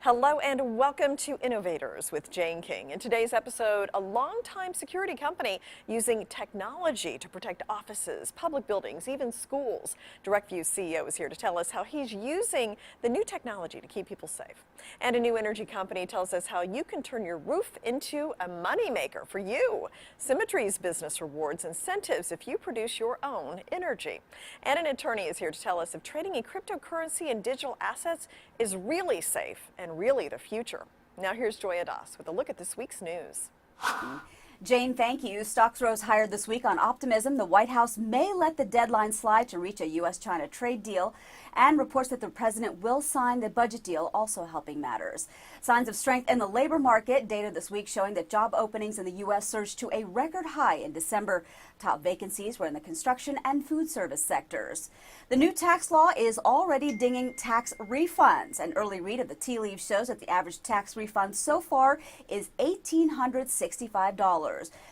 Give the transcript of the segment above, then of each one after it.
Hello and welcome to Innovators with Jane King. In today's episode, a longtime security company using technology to protect offices, public buildings, even schools. DirectView CEO is here to tell us how he's using the new technology to keep people safe. And a new energy company tells us how you can turn your roof into a moneymaker for you. Symmetry's business rewards incentives if you produce your own energy. And an attorney is here to tell us if trading in cryptocurrency and digital assets is really safe and really the future. Now here's Joy Adas with a look at this week's news. Jane, thank you. Stocks rose higher this week on optimism the White House may let the deadline slide to reach a U.S.-China trade deal, and reports that the president will sign the budget deal also helping matters. Signs of strength in the labor market. Data this week showing that job openings in the U.S. surged to a record high in December. Top vacancies were in the construction and food service sectors. The new tax law is already dinging tax refunds. An early read of the tea leaves shows that the average tax refund so far is $1,865.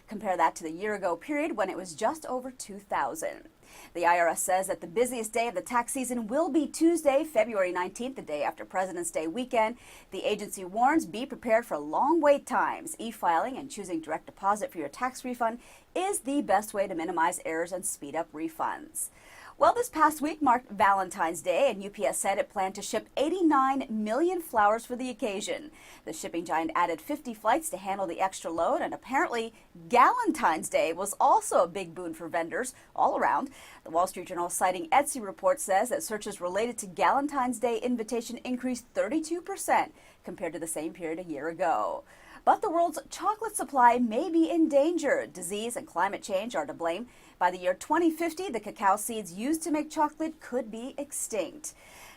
Compare that to the year-ago period when it was just over $2,000. The IRS says that the busiest day of the tax season will be Tuesday, February 19th, the day after President's Day weekend. The agency warns be prepared for long wait times. E-filing and choosing direct deposit for your tax refund is the best way to minimize errors and speed up refunds. Well, this past week marked Valentine's Day, and UPS said it planned to ship 89 million flowers for the occasion. The shipping giant added 50 flights to handle the extra load, and apparently Galentine's Day was also a big boon for vendors all around. The Wall Street Journal, citing Etsy report, says that searches related to Galentine's Day invitation increased 32% compared to the same period a year ago. But the world's chocolate supply may be in danger. Disease and climate change are to blame. By the year 2050, the cacao seeds used to make chocolate could be extinct.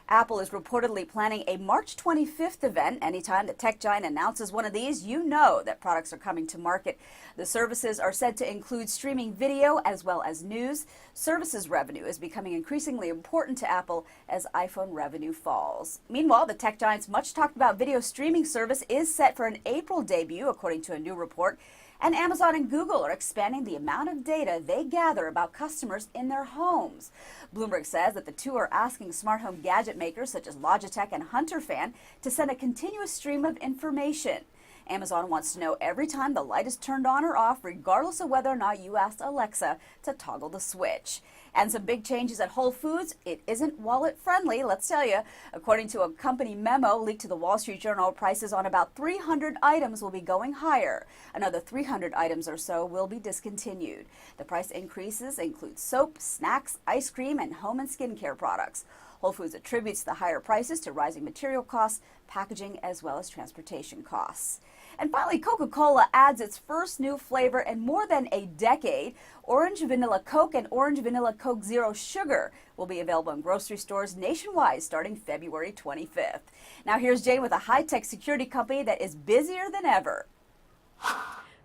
Apple is reportedly planning a March 25th event. Anytime the tech giant announces one of these, you know that products are coming to market. The services are said to include streaming video as well as news. Services revenue is becoming increasingly important to Apple as iPhone revenue falls. Meanwhile, the tech giant's much talked about video streaming service is set for an April debut, according to a new report. And Amazon and Google are expanding the amount of data they gather about customers in their homes. Bloomberg says that the two are asking smart home gadget makers such as Logitech and HunterFan to send a continuous stream of information. Amazon wants to know every time the light is turned on or off, regardless of whether or not you asked Alexa to toggle the switch. And some big changes at Whole Foods. It isn't wallet friendly, let's tell you. According to a company memo leaked to the Wall Street Journal, prices on about 300 items will be going higher. Another 300 items or so will be discontinued. The price increases include soap, snacks, ice cream, and home and skincare products. Whole Foods attributes the higher prices to rising material costs, packaging, as well as transportation costs. And finally, Coca-Cola adds its first new flavor in more than a decade. Orange Vanilla Coke and Orange Vanilla Coke Zero Sugar will be available in grocery stores nationwide starting February 25th. Now here's Jane with a high-tech security company that is busier than ever.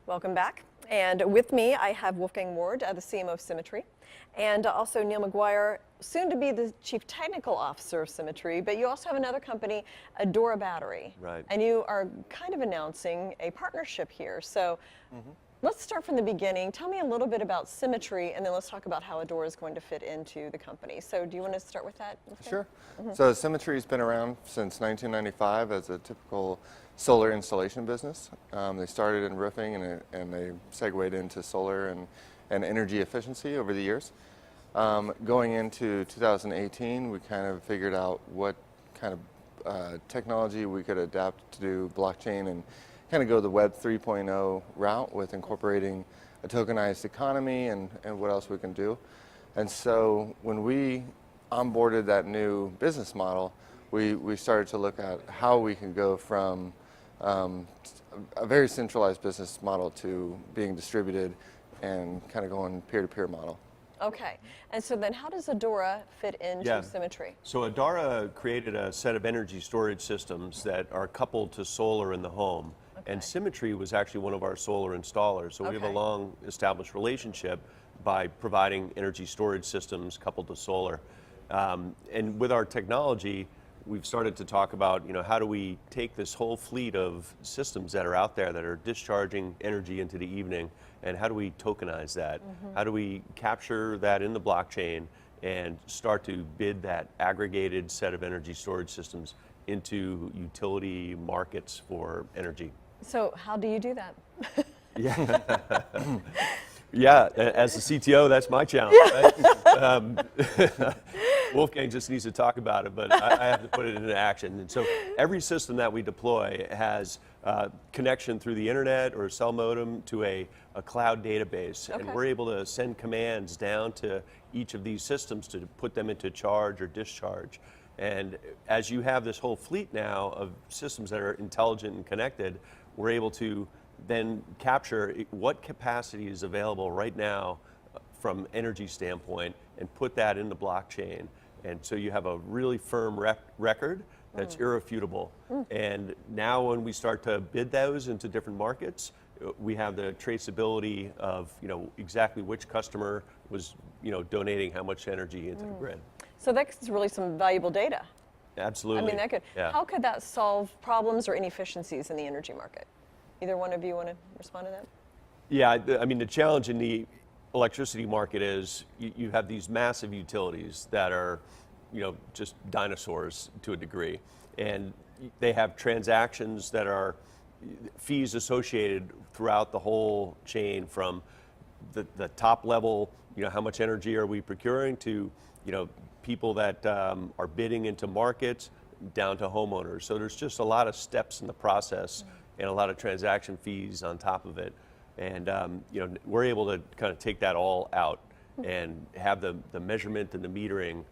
Welcome back. And with me, I have Wolfgang Ward, the CMO of Symmetry, and also Neil McGuire, soon to be the Chief Technical Officer of Symmetry, but you also have another company, Adora Battery. Right. And you are kind of announcing a partnership here. So let's start from the beginning. Tell me a little bit about Symmetry, and then let's talk about how Adora is going to fit into the company. So do you want to start with that, Wolfgang? Sure. So Symmetry's been around since 1995 as a typical solar installation business. They started in roofing and they segued into solar and energy efficiency over the years. Going into 2018, we kind of figured out what kind of technology we could adapt to do blockchain and kind of go the Web 3.0 route with incorporating a tokenized economy and what else we can do. And so when we onboarded that new business model, we started to look at how we can go from a very centralized business model to being distributed and kind of going peer-to-peer model. Okay. And so then how does Adora fit into Symmetry? So Adora created a set of energy storage systems that are coupled to solar in the home. Okay. And Symmetry was actually one of our solar installers. So we have a long established relationship by providing energy storage systems coupled to solar. And with our technology, we've started to talk about, how do we take this whole fleet of systems that are out there that are discharging energy into the evening, and how do we tokenize that? How do we capture that in the blockchain and start to bid that aggregated set of energy storage systems into utility markets for energy. So how do you do that? Yeah, as the CTO, that's my challenge. Right? Wolfgang just needs to talk about it, but I have to put it into action. And so every system that we deploy has connection through the internet or cell modem to a cloud database. Okay. And we're able to send commands down to each of these systems to put them into charge or discharge. And as you have this whole fleet now of systems that are intelligent and connected, we're able to then capture what capacity is available right now from energy standpoint and put that in the blockchain. And so you have a really firm record that's irrefutable. And now when we start to bid those into different markets, we have the traceability of exactly which customer was donating how much energy into the grid. So that's really some valuable data. Absolutely. I mean, that could. Yeah. How could that solve problems or inefficiencies in the energy market? Either one of you want to respond to that? Yeah, I mean, the challenge in the electricity market is you have these massive utilities that are, just dinosaurs to a degree. And they have transactions that are fees associated throughout the whole chain from the top level, how much energy are we procuring to, people that are bidding into markets down to homeowners. So there's just a lot of steps in the process and a lot of transaction fees on top of it. And we're able to kind of take that all out and have the measurement and the metering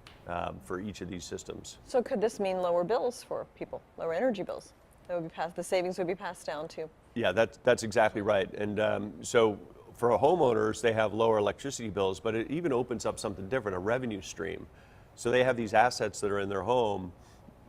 for each of these systems. So could this mean lower bills for people, lower energy bills? That would be the savings would be passed down to. Yeah, that's exactly right. And so for homeowners, they have lower electricity bills, but it even opens up something different, a revenue stream. So they have these assets that are in their home,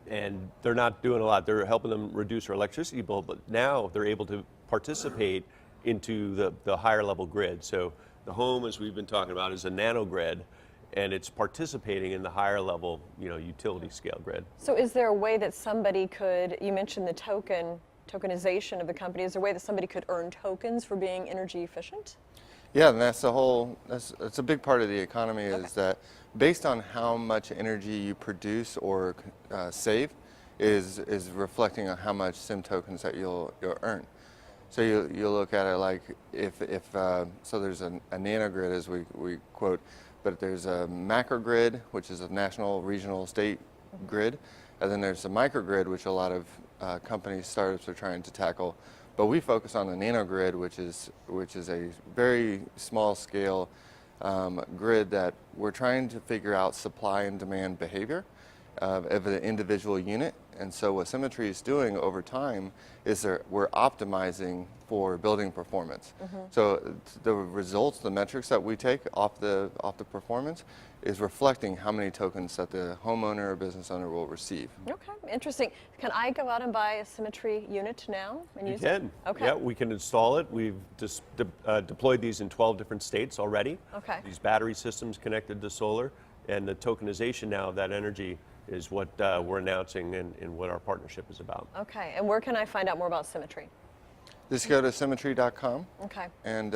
and they're not doing a lot. They're helping them reduce their electricity bill, but now they're able to participate into the higher level grid. So the home, as we've been talking about, is a nano grid, and it's participating in the higher level, utility scale grid. So is there a way that somebody could, you mentioned the tokenization of the company, is there a way that somebody could earn tokens for being energy efficient? Yeah, and that's a big part of the economy is that based on how much energy you produce or save is reflecting on how much SIM tokens that you'll earn. So you look at it like so there's a nanogrid as we quote, but there's a macrogrid, which is a national, regional, state grid, and then there's a microgrid, which a lot of companies, startups are trying to tackle. But we focus on the nanogrid, which is a very small scale grid that we're trying to figure out supply and demand behavior of an individual unit. And so what Symmetry is doing over time is we're optimizing for building performance. So the results, the metrics that we take off the performance is reflecting how many tokens that the homeowner or business owner will receive. Okay, interesting. Can I go out and buy a Symmetry unit now and use it? You can. Okay. Yeah, we can install it. We've just deployed these in 12 different states already. Okay. These battery systems connected to solar, and the tokenization now of that energy is what we're announcing and what our partnership is about. Okay, and where can I find out more about Symmetry? Just go to symmetry.com, Okay. and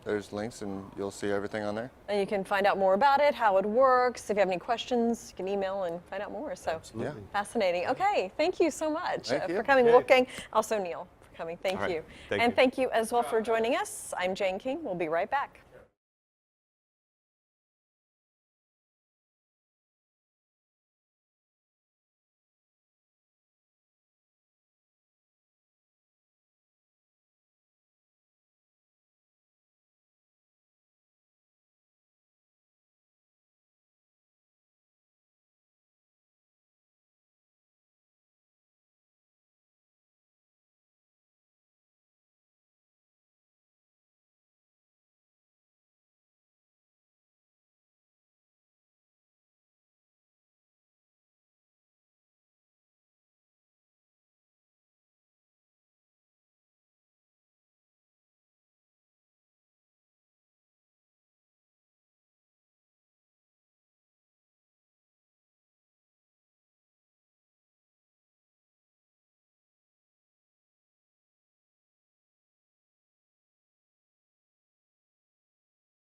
there's links, and you'll see everything on there. And you can find out more about it, how it works. If you have any questions, you can email and find out more. So Absolutely. fascinating. Okay, thank you so much Thank you. for coming, Okay. Wolfgang. Also, Neil, for coming. Thank All right. you. Thank and you. thank you as well for joining us. I'm Jane King. We'll be right back.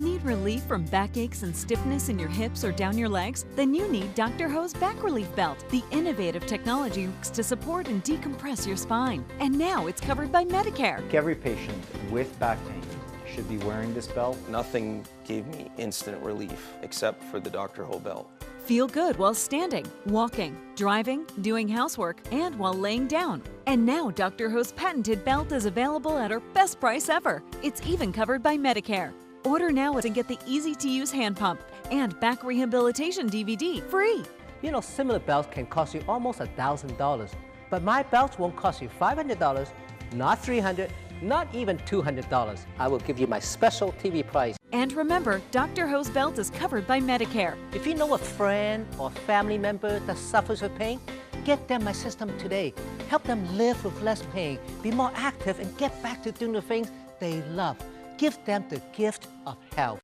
Need relief from backaches and stiffness in your hips or down your legs? Then you need Dr. Ho's Back Relief Belt. The innovative technology works to support and decompress your spine. And now it's covered by Medicare. Every patient with back pain should be wearing this belt. Nothing gave me instant relief except for the Dr. Ho belt. Feel good while standing, walking, driving, doing housework, and while laying down. And now Dr. Ho's patented belt is available at our best price ever. It's even covered by Medicare. Order now and get the easy-to-use hand pump and back rehabilitation DVD free. You know, similar belts can cost you almost $1,000, but my belts won't cost you $500, not $300, not even $200. I will give you my special TV price. And remember, Dr. Ho's belt is covered by Medicare. If you know a friend or family member that suffers with pain, get them my system today. Help them live with less pain, be more active, and get back to doing the things they love. Give them the gift of health.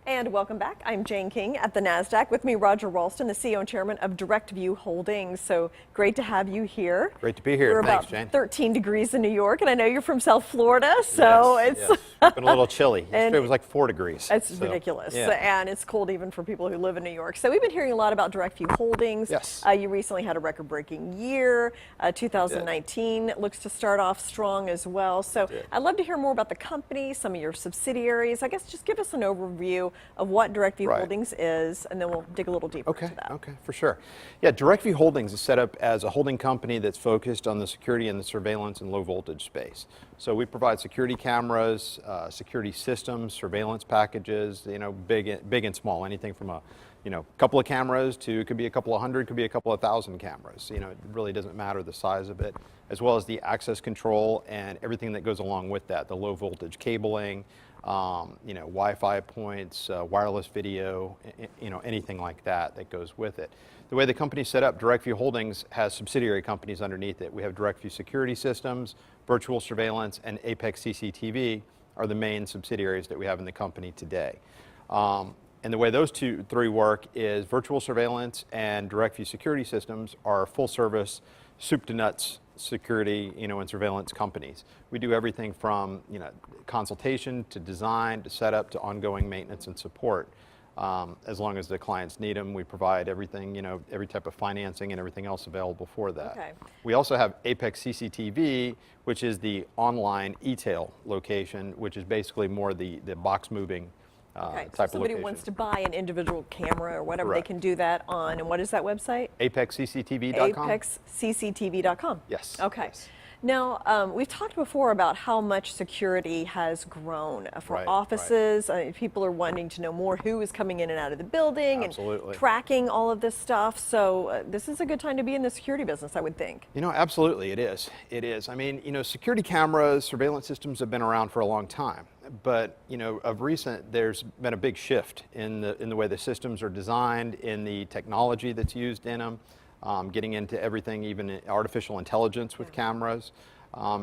And welcome back. I'm Jane King at the NASDAQ. With me, Roger Ralston, the CEO and Chairman of DirectView Holdings. So great to have you here. Great to be here. We're Thanks, about Jane. 13 degrees in New York, and I know you're from South Florida, so Yes, it's yes. Been a little chilly. And Yesterday was like 4 degrees. it's so, ridiculous, yeah. and it's cold even for people who live in New York. So we've been hearing a lot about DirectView Holdings. Yes. You recently had a record-breaking year. 2019 looks to start off strong as well. So I'd love to hear more about the company, some of your subsidiaries. I guess just give us an overview of what DirectView Right. Holdings is, and then we'll dig a little deeper Okay, into that. okay, for sure. Yeah, DirectView Holdings is set up as a holding company that's focused on the security and the surveillance and low voltage space. So we provide security cameras, security systems, surveillance packages, you know, big and small, anything from a couple of cameras to could be a couple of hundred, could be a couple of thousand cameras. You know, it really doesn't matter the size of it, as well as the access control and everything that goes along with that, the low voltage cabling, Wi-Fi points, wireless video, anything like that goes with it. The way the company's set up, DirectView Holdings has subsidiary companies underneath it. We have DirectView Security Systems, Virtual Surveillance, and Apex CCTV are the main subsidiaries that we have in the company today. And the way those three work is Virtual Surveillance and DirectView Security Systems are full service, soup to nuts security, and surveillance companies. We do everything from, consultation to design to setup to ongoing maintenance and support. As long as the clients need them, we provide everything, every type of financing and everything else available for that. Okay. We also have Apex CCTV, which is the online e-tail location, which is basically more the box moving Okay, so type of somebody location. wants to buy an individual camera or whatever, Correct. they can do that on, and what is that website? ApexCCTV.com? ApexCCTV.com. Yes. Okay. Yes. Now, we've talked before about how much security has grown for Right, offices. People are wanting to know more who is coming in and out of the building Absolutely. and tracking all of this stuff. So this is a good time to be in the security business, I would think. Absolutely, it is. It is. I mean, security cameras, surveillance systems have been around for a long time. But, of recent, there's been a big shift in the way the systems are designed, in the technology that's used in them, getting into everything, even artificial intelligence with cameras,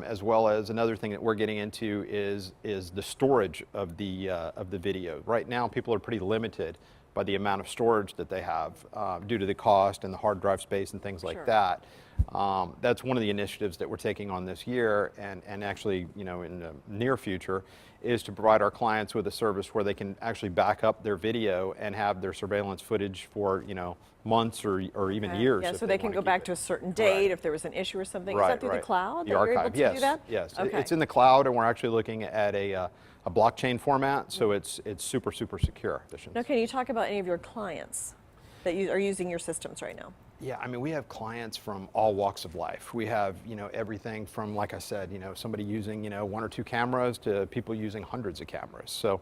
as well as another thing that we're getting into is the storage of the video. Right now, people are pretty limited by the amount of storage that they have due to the cost and the hard drive space and things like that. That's one of the initiatives that we're taking on this year, and actually, in the near future, is to provide our clients with a service where they can actually back up their video and have their surveillance footage for, months or even years. Yeah, if so they can wanna go keep back it. to a certain date Right. if there was an issue or something. Right, Is that through right. the cloud The that you're able archive, to yes, do that? yes. Okay. It's in the cloud, and we're actually looking at a blockchain format, so it's super secure. Now, can you talk about any of your clients that are using your systems right now? Yeah, I mean, we have clients from all walks of life. We have, everything from, like I said, somebody using, 1 or 2 cameras to people using hundreds of cameras. So,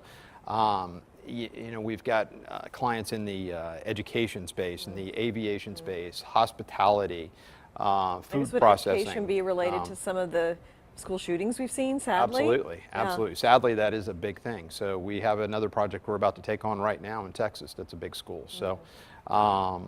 we've got clients in the education space, in the aviation space, hospitality, food Would processing. education be related to some of the school shootings we've seen, sadly? Absolutely, Yeah. absolutely. Sadly, that is a big thing. So we have another project we're about to take on right now in Texas that's a big school. So We're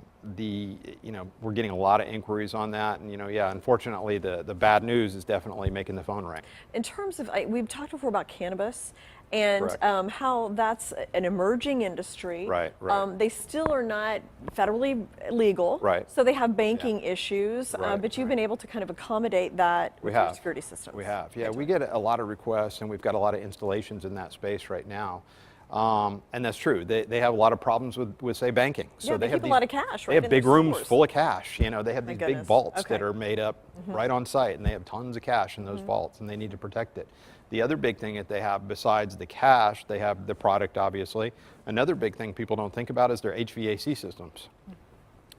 getting a lot of inquiries on that, and yeah, unfortunately, the bad news is definitely making the phone ring. In terms of, we've talked before about cannabis and Correct. how that's an emerging industry. Right. They still are not federally legal. Right. So they have banking issues, Right, but you've been able to kind of accommodate that with your security systems. We have. Yeah, we get a lot of requests, and we've got a lot of installations in that space right now. And that's true. They have a lot of problems with say, banking. So Yeah, they have keep a lot of cash, They right, have in big their rooms stores. full of cash. They have My these goodness. big vaults Okay. that are made up right on site, and they have tons of cash in those vaults, and they need to protect it. The other big thing that they have, besides the cash, they have the product, obviously. Another big thing people don't think about is their HVAC systems.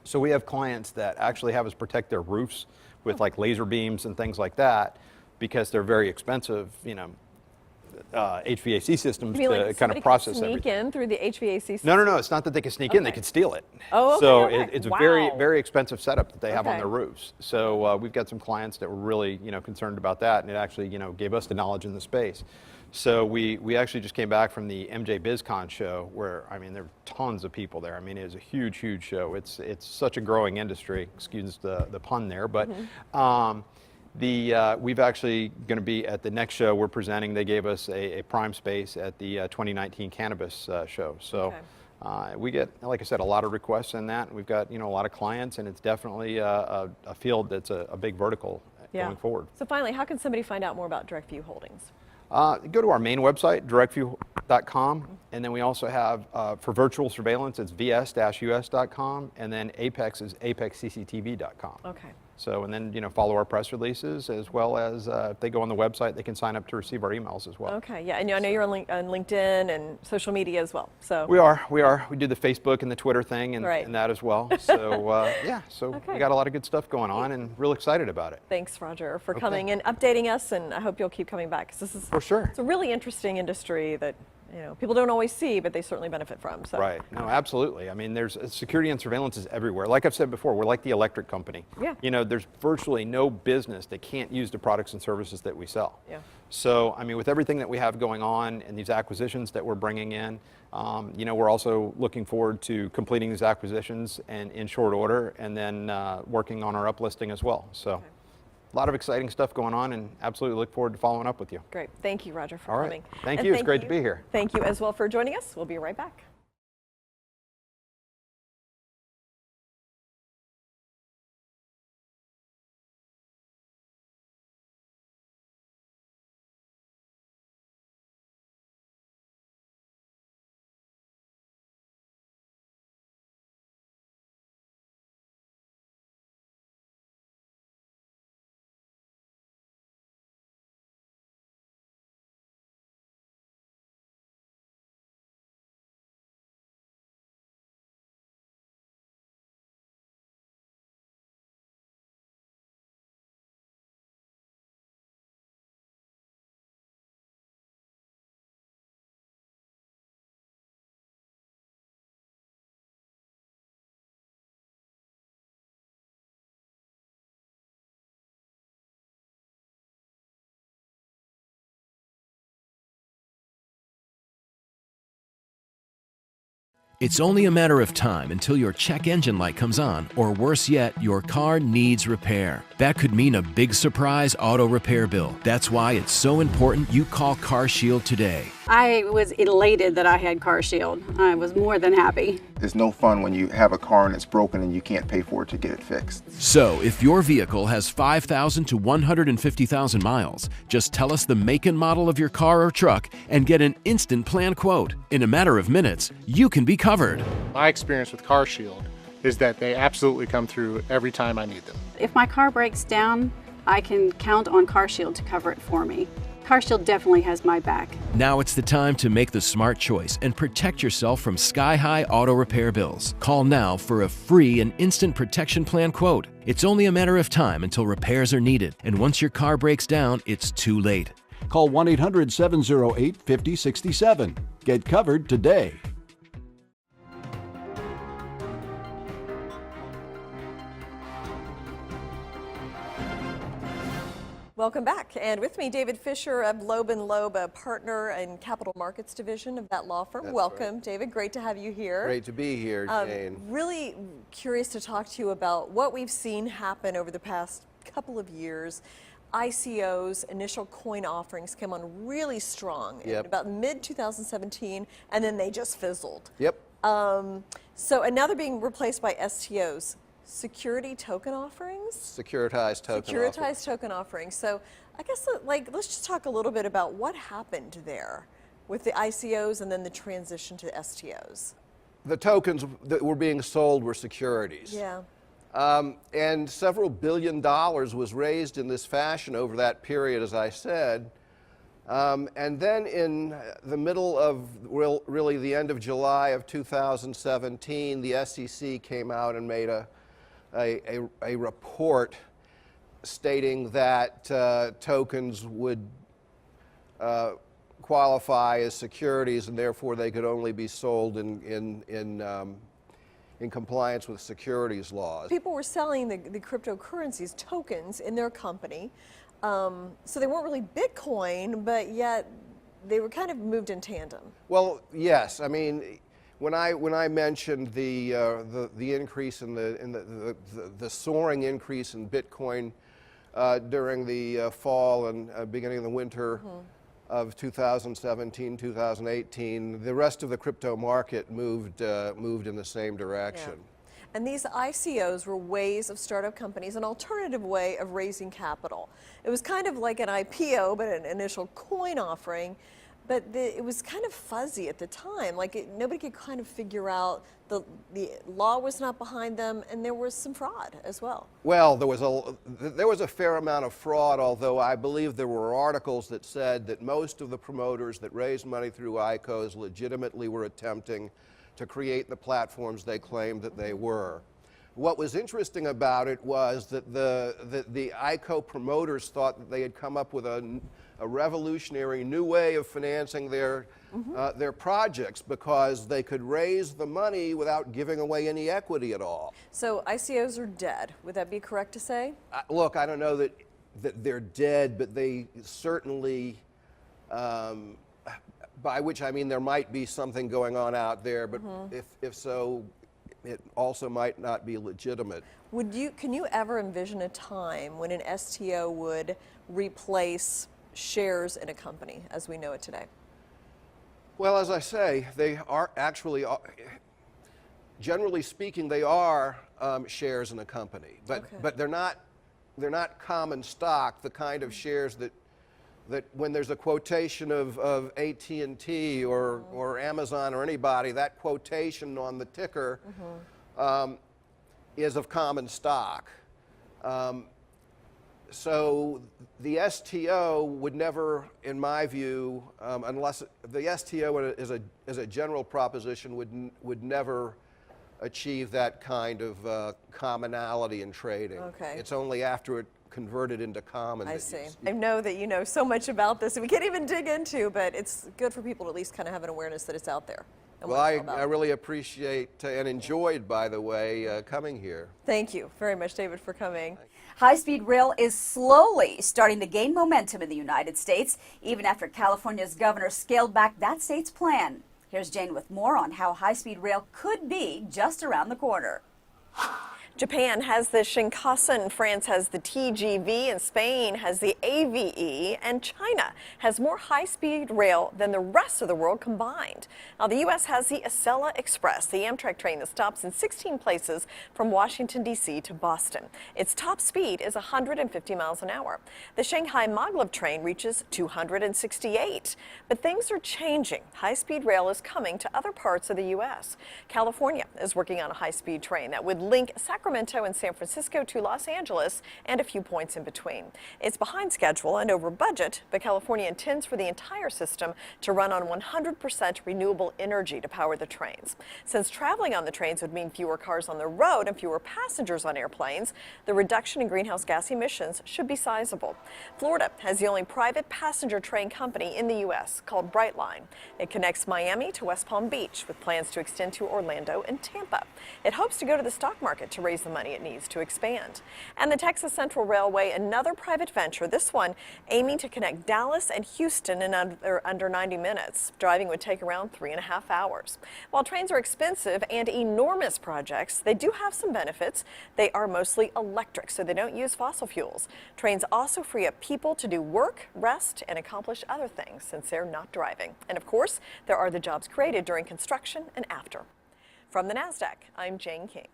So we have clients that actually have us protect their roofs with like laser beams and things like that, because they're very expensive, HVAC systems You mean to like kind somebody of process could sneak everything. in through the HVAC system? No, it's not that they can sneak in, they could steal it. Oh, okay, so okay. it's a Wow. very, very expensive setup that they have on Okay. their roofs. So we've got some clients that were really, concerned about that, and it actually, gave us the knowledge in the space. So we actually just came back from the MJ BizCon show where, there were tons of people there. It was a huge, huge show. It's such a growing industry, excuse the pun there, but we've actually going to be at the next show we're presenting. They gave us a prime space at the 2019 cannabis show. So we get, like I said, a lot of requests in that. We've got, a lot of clients, and it's definitely a field that's a big vertical going forward. So finally, how can somebody find out more about DirectView Holdings? Go to our main website, directview.com, and then we also have, for virtual surveillance, it's vs-us.com, and then Apex is apexcctv.com. Okay. So, and then, follow our press releases, as well as if they go on the website, they can sign up to receive our emails as well. Okay, yeah, and I know you're on LinkedIn and social media as well, so. We are. We do the Facebook and the Twitter thing and, Right. and that as well. So, so Okay. we got a lot of good stuff going on and real excited about it. Thanks, Roger, for coming and updating us, and I hope you'll keep coming back, because this is For sure. it's a really interesting industry that people don't always see, but they certainly benefit from. So. Right. No, absolutely. There's security and surveillance is everywhere. Like I've said before, we're like the electric company. Yeah. There's virtually no business that can't use the products and services that we sell. Yeah. So, with everything that we have going on and these acquisitions that we're bringing in, we're also looking forward to completing these acquisitions and in short order, and then working on our uplisting as well. So. Okay. A lot of exciting stuff going on, and absolutely look forward to following up with you. Great. Thank you, Roger, for All right. coming. Thank And you. It's great to be here. Thank you as well for joining us. We'll be right back. It's only a matter of time until your check engine light comes on, or worse yet, your car needs repair. That could mean a big surprise auto repair bill. That's why it's so important you call CarShield today. I was elated that I had CarShield. I was more than happy. It's no fun when you have a car and it's broken and you can't pay for it to get it fixed. So, if your vehicle has 5,000 to 150,000 miles, just tell us the make and model of your car or truck and get an instant plan quote. In a matter of minutes, you can be covered. My experience with CarShield is that they absolutely come through every time I need them. If my car breaks down, I can count on CarShield to cover it for me. CarShield definitely has my back. Now it's the time to make the smart choice and protect yourself from sky-high auto repair bills. Call now for a free and instant protection plan quote. It's only a matter of time until repairs are needed, and once your car breaks down, it's too late. Call 1-800-708-5067. Get covered today. Welcome back. And with me, David Fisher of Loeb & Loeb, a partner in capital markets division of that law firm. That's Welcome, right. David. Great to have you here. Great to be here, Jane. Really curious to talk to you about what we've seen happen over the past couple of years. ICOs, initial coin offerings, came on really strong in about mid-2017, and then they just fizzled. Yep. And now they're being replaced by STOs. Security token offerings? Securitized token Securitized token offerings. So I guess let's just talk a little bit about what happened there with the ICOs and then the transition to STOs. The tokens that were being sold were securities. Yeah. And several $1 billion was raised in this fashion over that period, as I said. And then in the middle of really the end of July of 2017, the SEC came out and made a report stating that tokens would qualify as securities, and therefore they could only be sold in compliance with securities laws. People were selling the cryptocurrencies, tokens, in their company. So they weren't really Bitcoin, but yet they were kind of moved in tandem. Well, yes. I mean, when I mentioned the increase in the soaring increase in Bitcoin during the fall and beginning of the winter of 2017, 2018, the rest of the crypto market moved in the same direction. Yeah. And these ICOs were ways of startup companies, an alternative way of raising capital. It was kind of like an IPO, but an initial coin offering. But it was kind of fuzzy at the time. Like nobody could kind of figure out, the law was not behind them, and there was some fraud as well. Well, there was a fair amount of fraud, although I believe there were articles that said that most of the promoters that raised money through ICOs legitimately were attempting to create the platforms they claimed that they were. What was interesting about it was that the ICO promoters thought that they had come up with a revolutionary new way of financing their projects, because they could raise the money without giving away any equity at all. So ICOs are dead. Would that be correct to say? Look, I don't know that they're dead, but they certainly, by which I mean there might be something going on out there, but if so, it also might not be legitimate. Can you ever envision a time when an STO would replace shares in a company as we know it today? Well, as I say, they are actually, generally speaking, they are shares in a company, but they're not common stock, the kind of shares that when there's a quotation of AT&T or Amazon or anybody, that quotation on the ticker is of common stock. So the STO would never, in my view, unless the STO as a general proposition would never achieve that kind of commonality in trading. Okay. It's only after it converted into common. I see. I know that you know so much about this, and we can't even dig into, but it's good for people to at least kind of have an awareness that it's out there. Well, I really appreciate and enjoyed, by the way, coming here. Thank you very much, David, for coming. High-speed rail is slowly starting to gain momentum in the United States, even after California's governor scaled back that state's plan. Here's Jane with more on how high-speed rail could be just around the corner. Japan has the Shinkansen, France has the TGV, and Spain has the AVE, and China has more high-speed rail than the rest of the world combined. Now, the U.S. has the Acela Express, the Amtrak train that stops in 16 places from Washington, D.C. to Boston. Its top speed is 150 miles an hour. The Shanghai Maglev train reaches 268. But things are changing. High-speed rail is coming to other parts of the U.S. California is working on a high-speed train that would link Sacramento and San Francisco to Los Angeles and a few points in between. It's behind schedule and over budget, but California intends for the entire system to run on 100% renewable energy to power the trains. Since traveling on the trains would mean fewer cars on the road and fewer passengers on airplanes, the reduction in greenhouse gas emissions should be sizable. Florida has the only private passenger train company in the U.S. called Brightline. It connects Miami to West Palm Beach with plans to extend to Orlando and Tampa. It hopes to go to the stock market to raise raise the money it needs to expand. And the Texas Central Railway, another private venture, this one aiming to connect Dallas and Houston in under 90 minutes. Driving would take around 3.5 hours. While trains are expensive and enormous projects, they do have some benefits. They are mostly electric, so they don't use fossil fuels. Trains also free up people to do work, rest, and accomplish other things since they're not driving. And of course, there are the jobs created during construction and after. From the NASDAQ, I'm Jane King.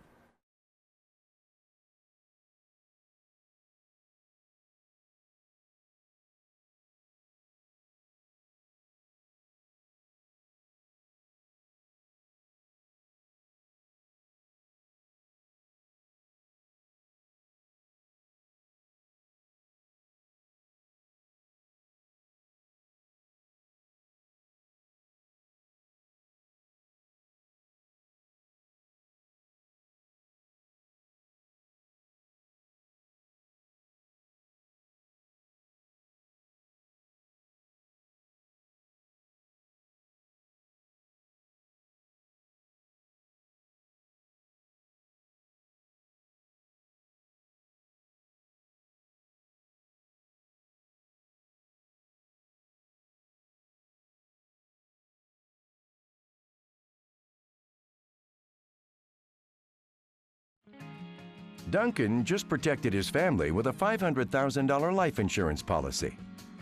Duncan just protected his family with a $500,000 life insurance policy.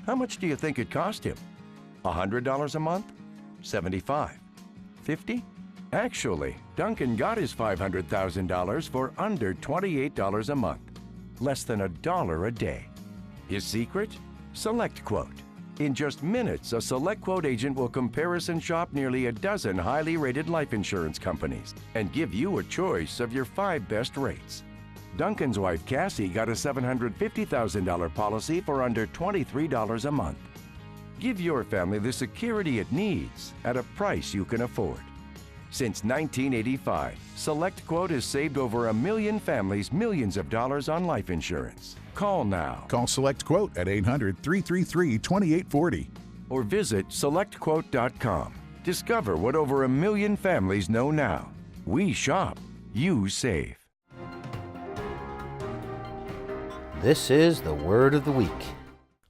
How much do you think it cost him? $100 a month? $75? $50? Actually, Duncan got his $500,000 for under $28 a month, less than $1 a day. His secret? SelectQuote. In just minutes, a SelectQuote agent will comparison shop nearly a dozen highly rated life insurance companies and give you a choice of your 5 best rates. Duncan's wife Cassie got a $750,000 policy for under $23 a month. Give your family the security it needs at a price you can afford. Since 1985, SelectQuote has saved over 1 million families millions of dollars on life insurance. Call now. Call SelectQuote at 800-333-2840. Or visit SelectQuote.com. Discover what over 1 million families know now. We shop, you save. This is the word of the week.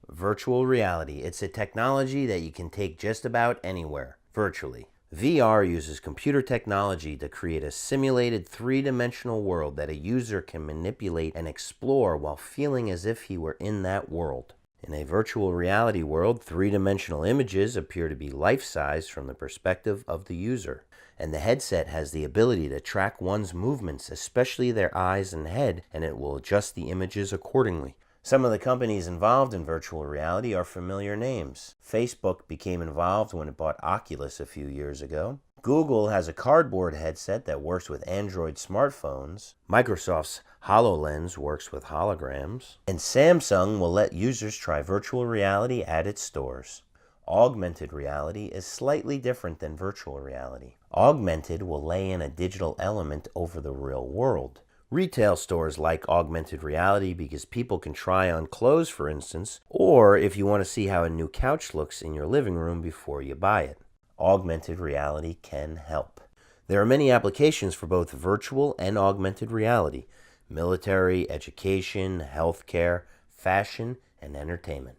Virtual reality. It's a technology that you can take just about anywhere, virtually. VR uses computer technology to create a simulated 3-dimensional world that a user can manipulate and explore while feeling as if he were in that world. In a virtual reality world, 3-dimensional images appear to be life-size from the perspective of the user. And the headset has the ability to track one's movements, especially their eyes and head, and it will adjust the images accordingly. Some of the companies involved in virtual reality are familiar names. Facebook became involved when it bought Oculus a few years ago. Google has a cardboard headset that works with Android smartphones. Microsoft's HoloLens works with holograms. And Samsung will let users try virtual reality at its stores. Augmented reality is slightly different than virtual reality. Augmented will lay in a digital element over the real world. Retail stores like augmented reality because people can try on clothes, for instance, or if you want to see how a new couch looks in your living room before you buy it. Augmented reality can help. There are many applications for both virtual and augmented reality: military, education, healthcare, fashion, and entertainment.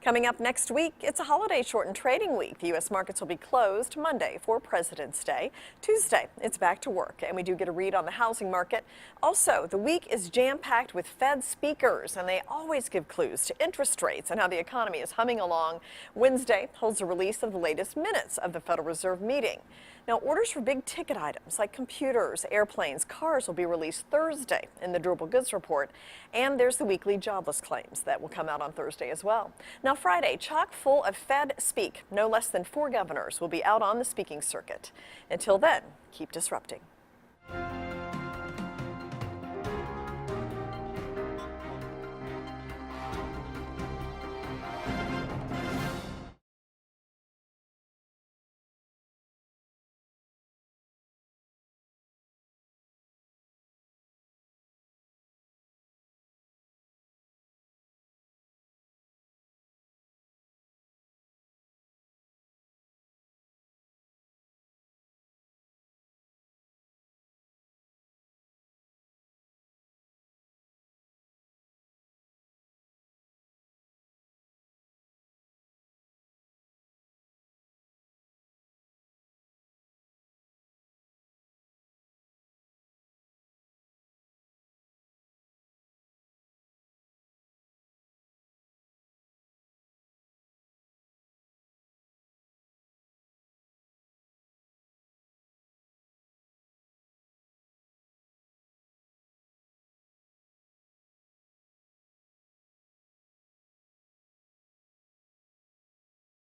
Coming up next week, it's a holiday-shortened trading week. The U.S. markets will be closed Monday for President's Day. Tuesday, it's back to work, and we do get a read on the housing market. Also, the week is jam-packed with Fed speakers, and they always give clues to interest rates and how the economy is humming along. Wednesday holds a release of the latest minutes of the Federal Reserve meeting. Now, orders for big-ticket items like computers, airplanes, cars will be released Thursday in the durable goods report. And there's the weekly jobless claims that will come out on Thursday as well. Now, Friday, chock full of Fed speak. No less than 4 governors will be out on the speaking circuit. Until then, keep disrupting.